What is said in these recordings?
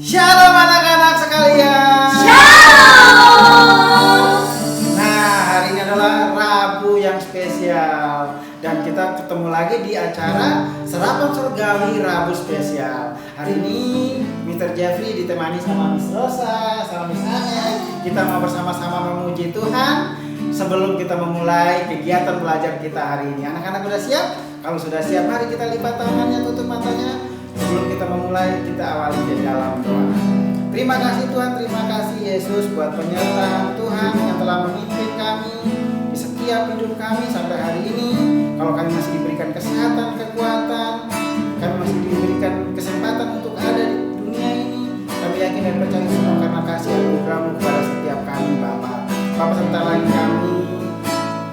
Shalom anak-anak sekalian. Shalom. Nah, hari ini adalah Rabu yang spesial dan kita ketemu lagi di acara Serapan Surgawi Rabu Spesial. Hari ini Mr. Jeffrey ditemani sama Miss Rosa, sama Miss Ane. Kita mau bersama-sama memuji Tuhan sebelum kita memulai kegiatan belajar kita hari ini. Anak-anak sudah siap? Kalau sudah siap, mari kita lipat tangannya, tutup matanya. Sebelum kita memulai, kita awali di dalam doa. Terima kasih Tuhan, terima kasih Yesus buat penyertaan Tuhan yang telah memimpin kami di setiap hidup kami sampai hari ini. Kalau kami masih diberikan kesehatan, kekuatan, kami masih diberikan kesempatan untuk ada di dunia ini, kami yakin dan percaya semua karena kasih anugerah-Mu kepada setiap kami, Bapak. Bapak, sebentar lagi kami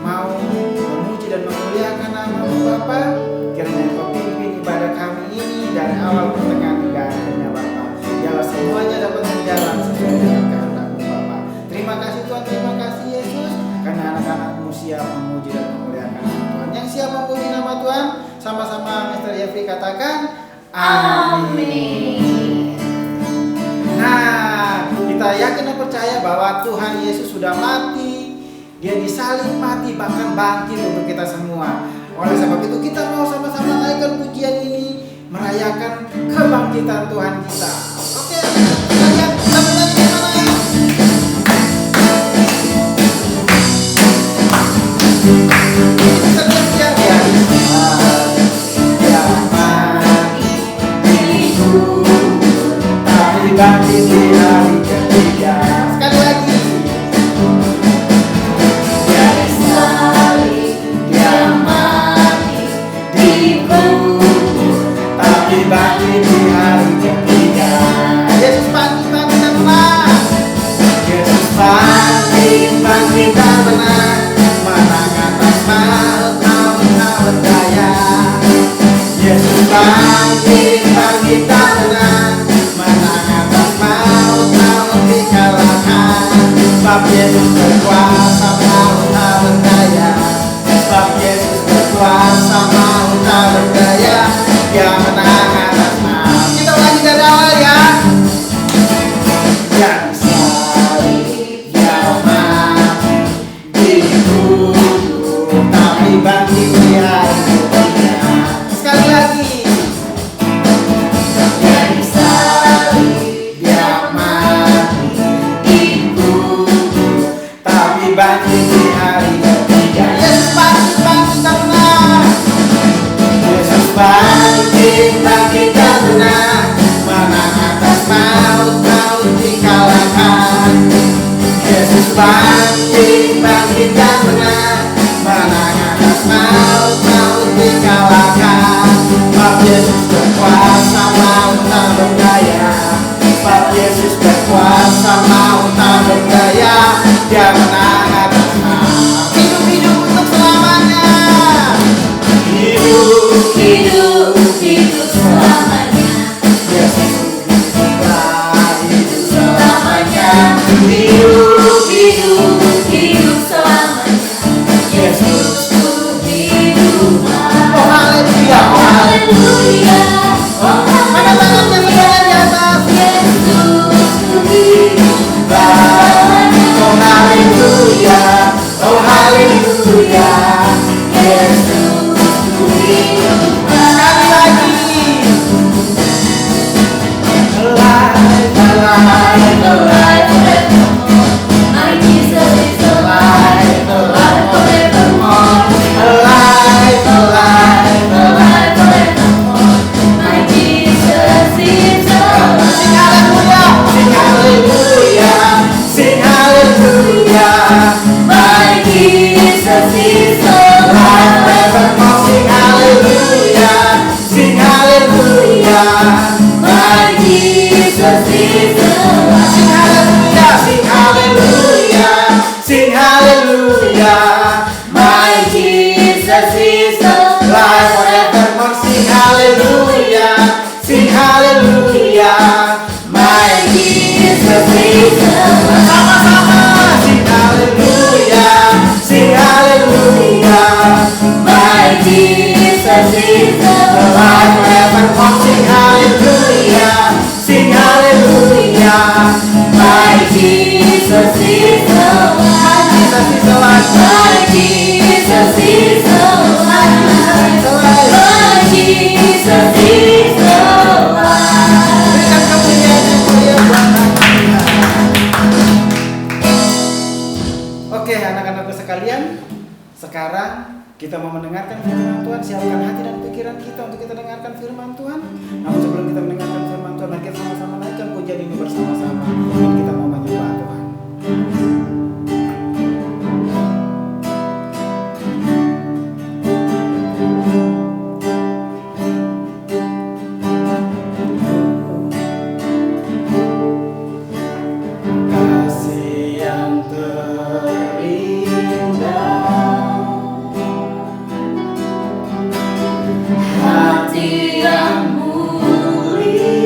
mau memuji dan memuliakan nama-Mu, Bapak. Kiranya Engkau pimpin ibadah kami ini dari awal pertengahan hingga akhirnya, Bapak. Biarlah semuanya dapat berjalan sesuai dengan kehendak-Mu, Bapak. Terima kasih Tuhan, terima kasih Yesus, karena anak-anak-Mu siap memuji dan memuliakan nama Tuhan. Yang siap memuji nama Tuhan, sama-sama Mr. Jeffrey katakan amin. Nah, kita yakin dan percaya bahwa Tuhan Yesus sudah mati, Dia disalib mati bahkan bangkit untuk kita semua. Oleh sebab itu kita mau sama-sama naikkan pujian ini, merayakan kebangkitan Tuhan kita. Oke, kita lihat lagu-lagu yang mana? Kita lihat ya. Dia mati dikubur, tapi bangkit di hari ketiga. Sekali lagi. Dia disalib, Dia mati dikubur, tapi bangkit di hari ketiga. Yesus bangkit dan menang. Yesus bangkit dan menang. Menang atas maut, maut tak berdaya. Yesus bangkit dan menang. Menang atas maut, maut dikalahkan. Sebab Yesus berkuasa, maut tak berdaya. Sebab Yesus berkuasa, maut tak berdaya. Dia menang atas maut. Kita ulangi dari awal ya. Dia disalib, Dia mati dikubur, tapi bangkit di hari ketiga. Sekali lagi. Dia disalib, Dia mati dikubur, tapi bangkit di hari ketiga. Yesus bangkit dan menang. Yesus bangkit dan menang. Menang atas maut, maut dikalahkan. Yesus bangkit dan menang. Menang atas maut, maut dikalahkan. Sebab Yesus berkuasa, maut tak berdaya. Sebab Yesus berkuasa, maut tak berdaya. Dia menang atas maut. Hidup untuk selamanya. Hidup selamanya. Yesus hiduplah, hidup selamanya. Hidup selamanya. Yesus hiduplah. Oh haleluya, oh haleluya. Mana tangannya semuanya di atas. Yesus hiduplah. Oh haleluya, oh haleluya. Yesus hiduplah. Sekali lagi. Alive, alive, alive. My Jesus is alive, alive forevermore. Alive, alive, alive. Alive forevermore. My Jesus is alive. Sing haleluya, sing haleluya, sing haleluya. My Jesus is Alive alive. forevermore. Sing haleluya, sing haleluya. My Jesus is alive. Sing haleluya, sing haleluya, sing haleluya. My Jesus is alive. Life forevermore, sing haleluya, sing haleluya. My Jesus is alive. Sama-sama, sing haleluya, sing haleluya. My Jesus is alive. Life forevermore, sing haleluya, sing haleluya. My Jesus is alive. My Jesus is alive. Berikan kemuliaan yang mulia buat nama Tuhan. Oke, anak-anakku sekalian, sekarang kita mau mendengarkan firman Tuhan. Siapkan hati dan pikiran kita untuk kita dengarkan firman Tuhan. Namun sebelum kita mendengarkan firman Tuhan, mari kita sama-sama naikkan pujian ini bersama-sama. Dan kita mau menyembah Tuhan. Kasih yang terindah, Hati yang mulia,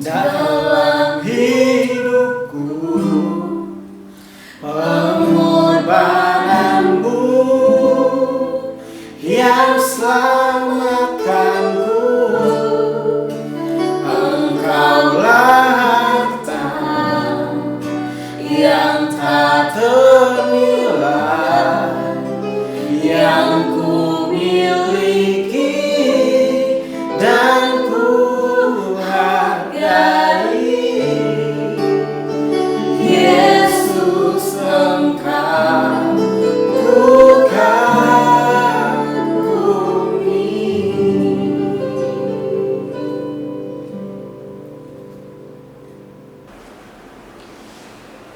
dalam hidupku, pengorbananmu yang selamatkanku. Engkaulah harta yang tak ternilai yang ku miliki dan ku hargai. Yesus, Engkau ku kagumi.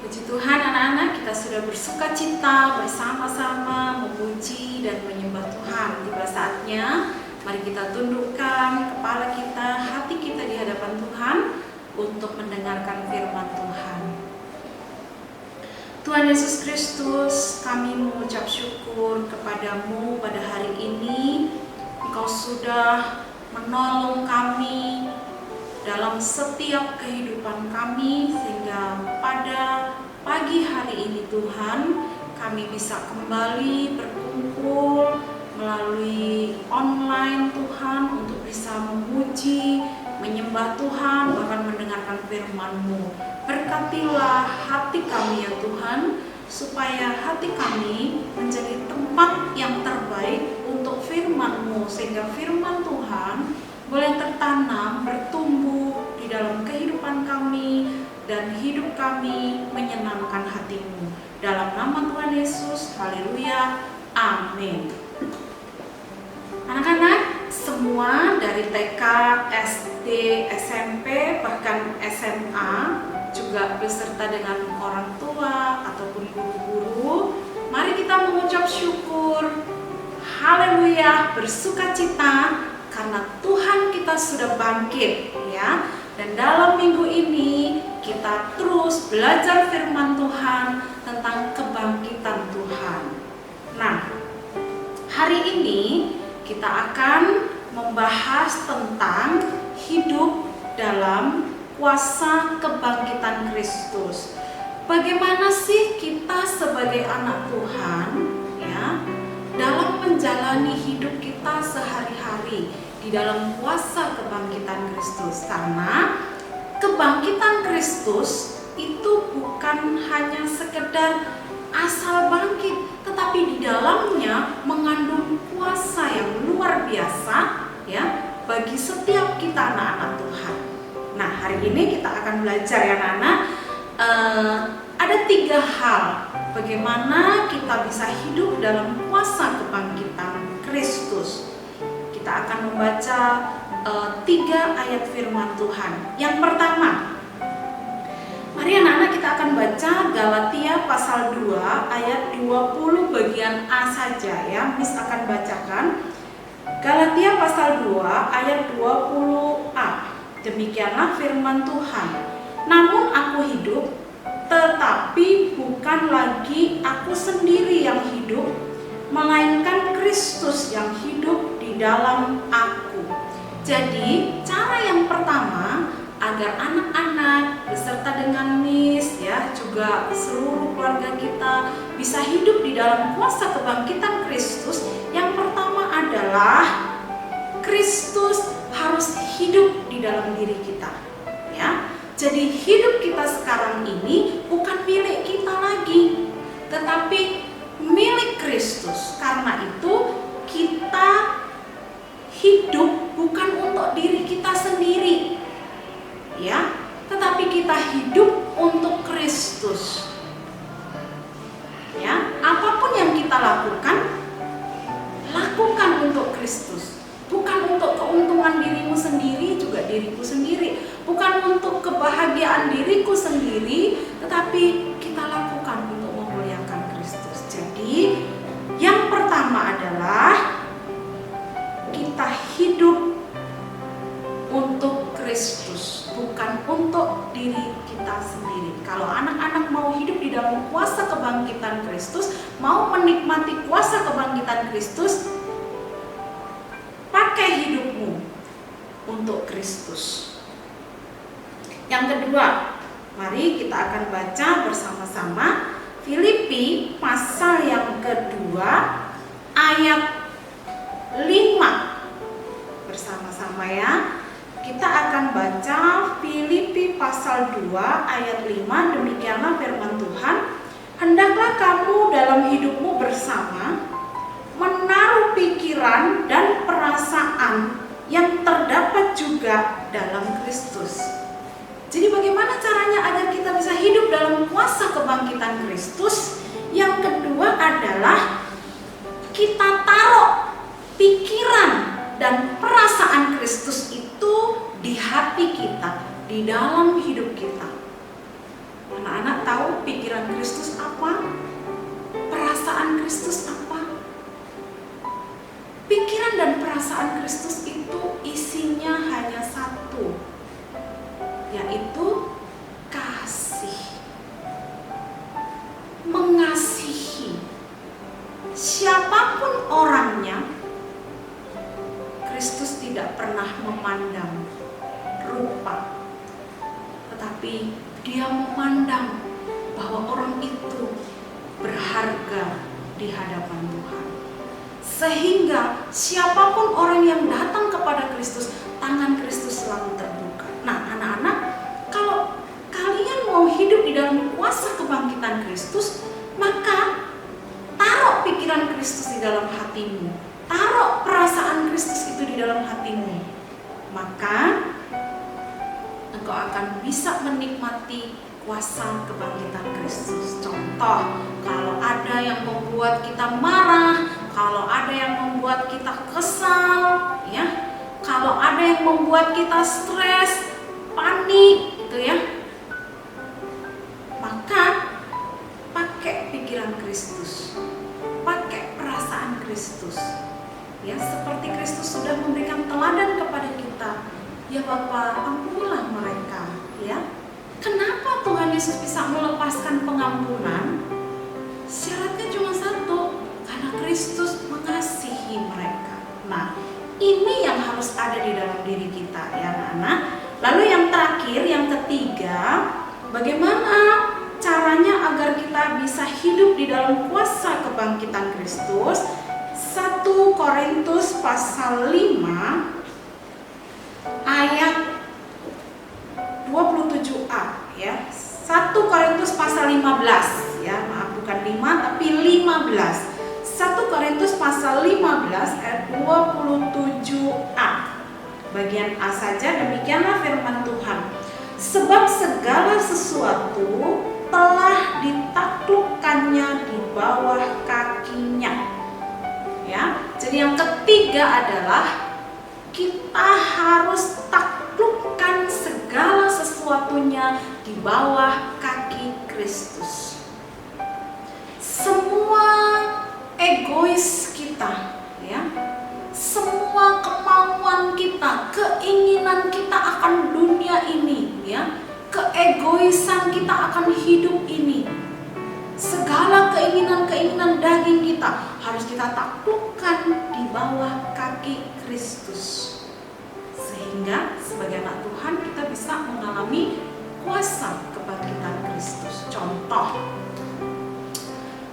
Puji Tuhan, anak-anak, kita sudah bersuka cita bersama-sama memuji dan menyembah Tuhan. Tiba saatnya mari kita tundukkan kepala kita, hati kita di hadapan Tuhan untuk mendengarkan firman Tuhan. Tuhan Yesus Kristus, kami mengucap syukur kepadamu pada hari ini. Engkau sudah menolong kami dalam setiap kehidupan kami, sehingga pada pagi hari ini Tuhan, kami bisa kembali berkumpul melalui online Tuhan untuk bisa memuji, menyembah Tuhan, bahkan mendengarkan firman-Mu. Berkatilah hati kami ya Tuhan, supaya hati kami menjadi tempat yang terbaik untuk firman-Mu, sehingga firman Tuhan boleh tertanam, bertumbuh di dalam kehidupan kami, dan hidup kami menyenangkan hati-Mu. Dalam nama Tuhan Yesus, haleluya, amin. Anak-anak semua dari TK, SD, SMP, bahkan SMA, juga beserta dengan orang tua ataupun guru-guru, mari kita mengucap syukur, haleluya, bersukacita karena Tuhan kita sudah bangkit ya. Dan dalam minggu ini kita terus belajar firman Tuhan tentang kebangkitan Tuhan. Nah, hari ini kita akan membahas tentang hidup dalam kuasa kebangkitan Kristus. Bagaimana sih kita sebagai anak Tuhan ya dalam menjalani hidup kita sehari-hari di dalam kuasa kebangkitan Kristus? Karena kebangkitan Kristus itu bukan hanya sekedar asal bangkit, tetapi di dalamnya mengandung kuasa yang luar biasa ya bagi setiap kita anak-anak Tuhan. Nah, hari ini kita akan belajar ya anak-anak, ada 3 hal bagaimana kita bisa hidup dalam kuasa kebangkitan Kristus. Kita akan membaca 3 ayat firman Tuhan. Yang pertama, mari anak-anak kita akan baca Galatia pasal 2 ayat 20 bagian A saja ya. Miss akan bacakan Galatia pasal 2 ayat 20a. Demikianlah firman Tuhan. Namun aku hidup, tetapi bukan lagi aku sendiri yang hidup, melainkan Kristus yang hidup di dalam aku. Jadi cara yang pertama agar anak-anak beserta dengan Miss ya, juga seluruh keluarga kita bisa hidup di dalam kuasa kebangkitan Kristus, yang pertama adalah Kristus harus hidup di dalam diri kita ya. Jadi hidup kita sekarang ini bukan milik kita lagi, tetapi milik Kristus. Karena itu kita hidup bukan untuk diri kita sendiri ya, tetapi kita hidup untuk Kristus ya. Apapun yang kita lakukan, lakukan untuk Kristus, bukan untuk keuntungan dirimu sendiri, juga diriku sendiri, bukan untuk kebahagiaan diriku sendiri, tetapi kita lakukan untuk memuliakan Kristus. Jadi yang pertama adalah kita hidup untuk Kristus, bukan untuk diri kita sendiri. Kalau anak-anak mau hidup di dalam kuasa kebangkitan Kristus, mau menikmati kuasa kebangkitan Kristus, pakai hidupmu untuk Kristus. Yang kedua, mari kita akan baca bersama-sama Filipi pasal yang kedua ayat 5. Bersama-sama ya. Kita akan baca Filipi pasal 2 ayat 5. Demikianlah firman Tuhan. Hendaklah kamu dalam hidupmu bersama menaruh pikiran dan perasaan yang terdapat juga dalam Kristus. Jadi bagaimana caranya agar kita bisa hidup dalam kuasa kebangkitan Kristus? Yang kedua adalah kita taruh pikiran dan perasaan Kristus itu di hati kita, di dalam hidup kita. Anak-anak tahu pikiran Kristus apa? Perasaan Kristus apa? Pikiran dan perasaan Kristus itu isinya hanya satu, yaitu kasih. Mengasihi siapapun orangnya. Kristus tidak pernah memandang rupa, tetapi dia memandang bahwa orang itu berharga di hadapan Tuhan. Sehingga siapapun orang yang datang kepada Kristus, tangan Kristus selalu terbuka. Nah, anak-anak, kalau kalian mau hidup di dalam kuasa kebangkitan Kristus, maka taruh pikiran Kristus di dalam hatimu, taruh perasaan Kristus itu di dalam hatimu, maka engkau akan bisa menikmati kuasa kebangkitan Kristus. Contoh, kalau ada yang membuat kita marah, kalau ada yang membuat kita kesal, ya, kalau ada yang membuat kita stres, panik, gitu ya, maka pakai pikiran Kristus, pakai perasaan Kristus, ya, seperti Kristus sudah memberikan teladan kepada kita. Ya Bapa, ampunilah mereka, ya. Kenapa Tuhan Yesus bisa melepaskan pengampunan? Syaratnya cuma satu, karena Kristus mengasihi mereka. Nah, ini yang harus ada di dalam diri kita, ya anak-anak. Lalu yang terakhir, yang ketiga, bagaimana caranya agar kita bisa hidup di dalam kuasa kebangkitan Kristus? 1 Korintus pasal 5 ayat 27a, ya. 1 Korintus pasal 15, ya, maaf, bukan 5 tapi 15. 1 Korintus pasal 15 ayat 27a. Bagian A saja. Demikianlah firman Tuhan. Sebab segala sesuatu telah ditaklukkannya di bawah kakinya. Ya. Jadi yang ketiga adalah kita harus taklukkan segala sesuatunya di bawah kaki Kristus. Semua egois kita, ya, semua kemauan kita, keinginan kita akan dunia ini, ya, keegoisan kita akan hidup ini, segala keinginan-keinginan daging kita harus kita taklukkan di bawah kaki Kristus. Sehingga sebagai anak Tuhan kita bisa mengalami kuasa kebangkitan Kristus. Contoh,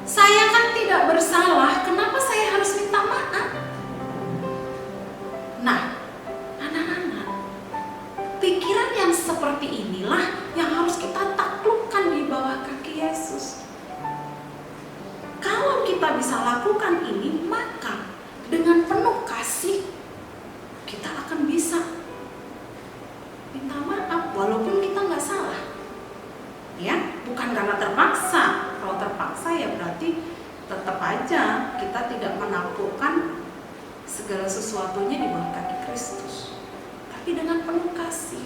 saya kan tidak bersalah, kenapa saya harus minta maaf? Nah, anak-anak, pikiran yang seperti inilah yang harus kita taklukkan di bawah kaki Yesus. Kalau kita bisa lakukan ini, maka dengan penuh kasih kita akan bisa minta maaf walaupun kita nggak salah, ya, bukan karena terpaksa. Kalau terpaksa ya berarti tetap aja kita tidak menaklukkan segala sesuatunya di bawah kaki Kristus. Tapi dengan penuh kasih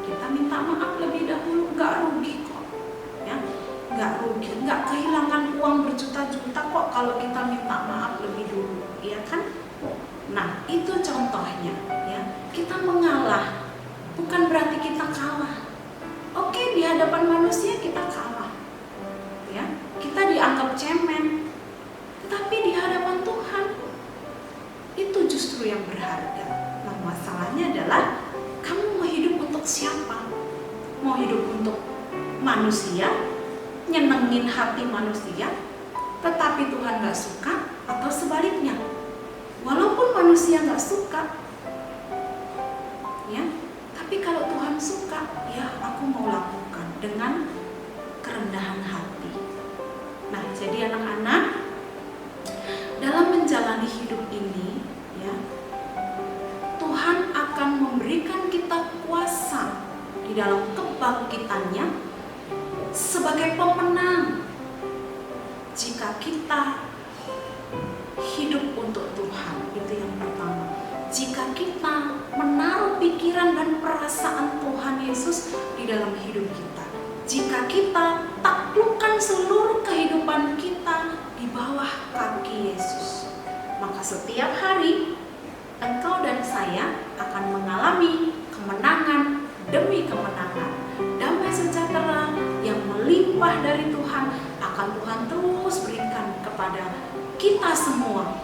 kita minta maaf lebih dahulu, nggak rugi kok, ya, nggak rugi, nggak kehilangan uang berjuta-juta kok kalau kita minta maaf lebih dulu, ya kan? Nah, itu contohnya, ya. Kita mengalah bukan berarti kita kalah. Oke, di hadapan manusia kita kalah, ya, kita dianggap cemen, tetapi di hadapan Tuhan itu justru yang berharga. Nah, masalahnya adalah untuk siapa? Mau hidup untuk manusia, nyenengin hati manusia, tetapi Tuhan gak suka, atau sebaliknya, walaupun manusia gak suka, ya, tapi kalau Tuhan suka, ya aku mau lakukan dengan kerendahan hati. Nah, jadi anak-anak, dalam menjalani hidup ini, ya, Tuhan akan memberikan kita kuasa di dalam kebangkitannya sebagai pemenang jika kita hidup untuk Tuhan. Itu yang pertama. Jika kita menaruh pikiran dan perasaan Tuhan Yesus di dalam hidup kita, jika kita taklukkan seluruh kehidupan kita di bawah kaki Yesus, maka setiap hari engkau dan saya akan mengalami kemenangan demi kemenangan. Damai sejahtera yang melimpah dari Tuhan akan Tuhan terus berikan kepada kita semua,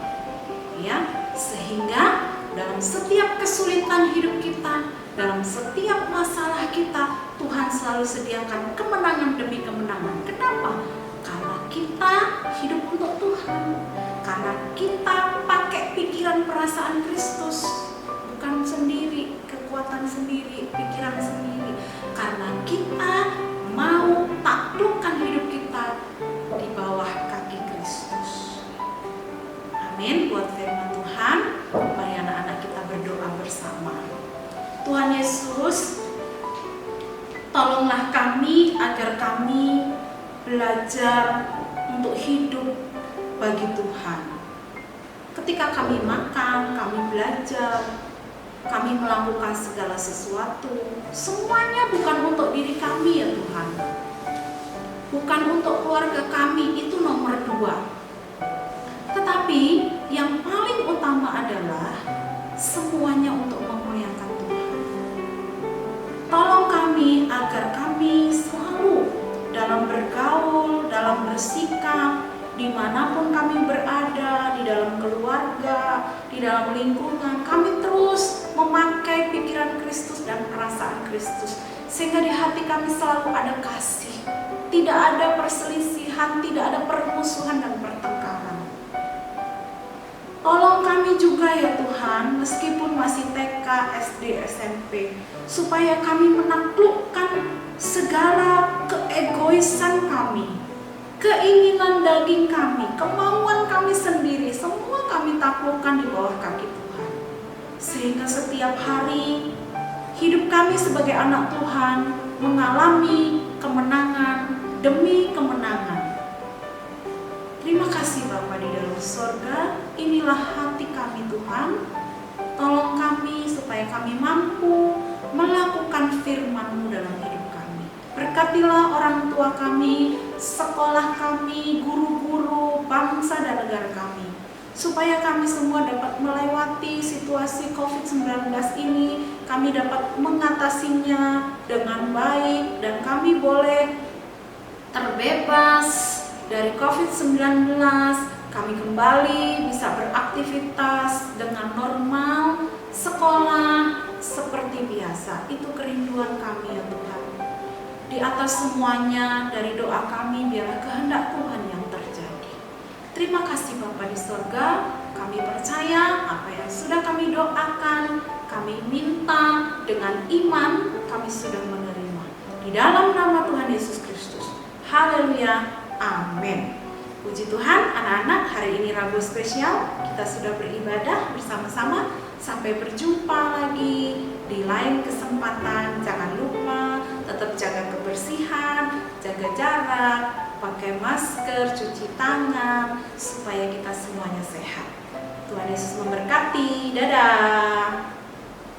ya, sehingga dalam setiap kesulitan hidup kita, dalam setiap masalah kita, Tuhan selalu sediakan kemenangan demi kemenangan. Kenapa? Karena kita hidup untuk Tuhan, karena kita pakai pikiran perasaan Kristus, bukan sendiri, kekuatan sendiri, pikiran sendiri, karena kita mau taklukkan hidup kita di bawah kaki Kristus. Amin. Buat firman Tuhan, mari anak-anak kita berdoa bersama. Tuhan Yesus, tolonglah kami agar kami belajar untuk hidup bagi Tuhan. Ketika kami makan, kami belajar, kami melakukan segala sesuatu, semuanya bukan untuk diri kami, ya Tuhan. Bukan untuk keluarga kami, itu nomor 2. Tetapi yang paling utama adalah semuanya untuk memuliakan Tuhan. Tolong kami agar kami selalu dalam bergaul, dalam bersikap, dimanapun kami berada, di dalam keluarga, di dalam lingkungan, kami terus memakai pikiran Kristus dan perasaan Kristus, sehingga di hati kami selalu ada kasih, tidak ada perselisihan, tidak ada permusuhan dan pertengkaran. Tolong kami juga ya Tuhan, meskipun masih TK, SD, SMP, supaya kami menaklukkan segala keegoisan kami, keinginan daging kami, kemauan kami sendiri, semua kami taklukkan di bawah kaki Tuhan. Sehingga setiap hari hidup kami sebagai anak Tuhan mengalami kemenangan demi kemenangan. Terima kasih Bapa di dalam sorga, inilah hati kami Tuhan. Tolong kami supaya kami mampu melakukan firman-Mu dalam hidup kami. Berkatilah orang tua kami, sekolah kami, guru-guru, bangsa dan negara kami, supaya kami semua dapat melewati situasi COVID-19 ini, kami dapat mengatasinya dengan baik, dan kami boleh terbebas dari COVID-19, kami kembali bisa beraktivitas dengan normal, sekolah seperti biasa. Itu kerinduan kami ya Tuhan. Di atas semuanya, dari doa kami, biarlah kehendak Tuhan yang terjadi. Terima kasih Bapa di sorga, kami percaya apa yang sudah kami doakan, kami minta dengan iman, kami sudah menerima. Di dalam nama Tuhan Yesus Kristus. Haleluya. Amin. Puji Tuhan, anak-anak, hari ini Rabu spesial, kita sudah beribadah bersama-sama. Sampai berjumpa lagi di lain kesempatan. Jangan lupa tetap jaga kebersihan, jaga jarak, pakai masker, cuci tangan, supaya kita semuanya sehat. Tuhan Yesus memberkati. Dadah.